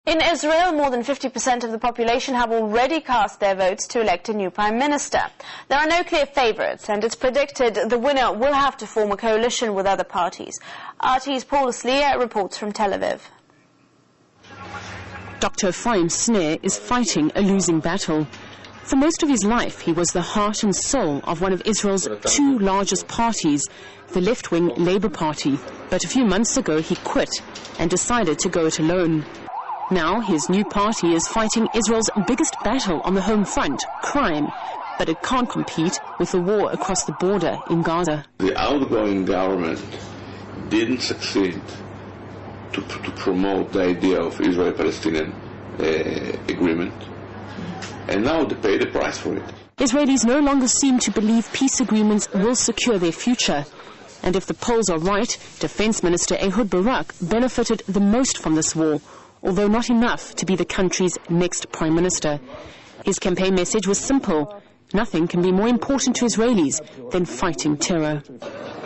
In Israel, more than 50% of the population have already cast their votes to elect a new prime minister. There are no clear favourites, and it's predicted the winner will have to form a coalition with other parties. RT's Paul Slier reports from Tel Aviv. Dr. Ephraim Snare is fighting a losing battle. For most of his life, he was the heart and soul of one of Israel's two largest parties, the left-wing Labour Party. But a few months ago, he quit and decided to go it alone. Now his new party is fighting Israel's biggest battle on the home front, crime, but it can't compete with the war across the border in Gaza. The outgoing government didn't succeed to promote the idea of Israel-Palestinian agreement, and now they pay the price for it. Israelis no longer seem to believe peace agreements will secure their future. And if the polls are right, Defense Minister Ehud Barak benefited the most from this war, although not enough to be the country's next prime minister. His campaign message was simple: nothing can be more important to Israelis than fighting terror.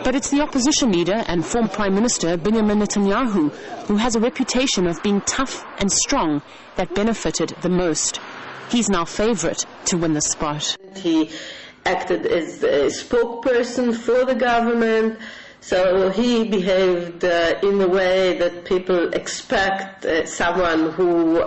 But it's the opposition leader and former Prime Minister Benjamin Netanyahu, who has a reputation of being tough and strong, that benefited the most. He's now favourite to win the spot. He acted as a spokesperson for the government, so he behaved in a way that people expect someone who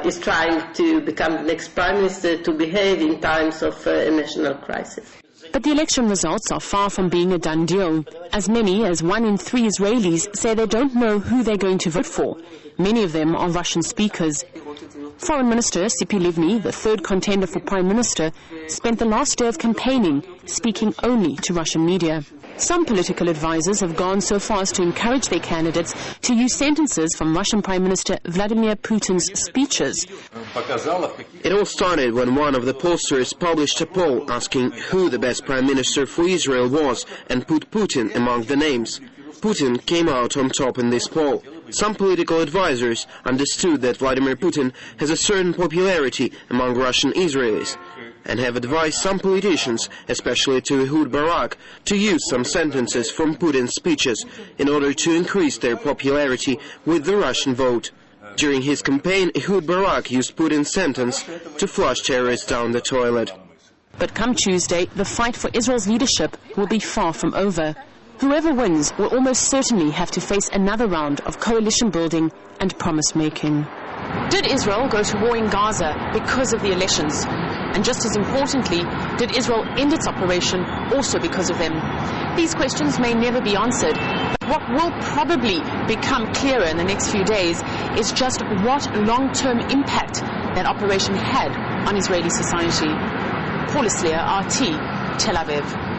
is trying to become the next prime minister to behave in times of a national crisis. But the election results are far from being a done deal. As many as 1 in 3 Israelis say they don't know who they're going to vote for. Many of them are Russian speakers. Foreign Minister Tzipi Livni, the third contender for Prime Minister, spent the last day of campaigning speaking only to Russian media. Some political advisors have gone so far as to encourage their candidates to use sentences from Russian Prime Minister Vladimir Putin's speeches. It all started when one of the pollsters published a poll asking who the best Prime Minister for Israel was and put Putin among the names. Putin came out on top in this poll. Some political advisors understood that Vladimir Putin has a certain popularity among Russian Israelis, and have advised some politicians, especially to Ehud Barak, to use some sentences from Putin's speeches in order to increase their popularity with the Russian vote. During his campaign, Ehud Barak used Putin's sentence to flush terrorists down the toilet. But come Tuesday, the fight for Israel's leadership will be far from over. Whoever wins will almost certainly have to face another round of coalition building and promise-making. Did Israel go to war in Gaza because of the elections? And just as importantly, did Israel end its operation also because of them? These questions may never be answered, but what will probably become clearer in the next few days is just what long-term impact that operation had on Israeli society. Paul Slier, RT, Tel Aviv.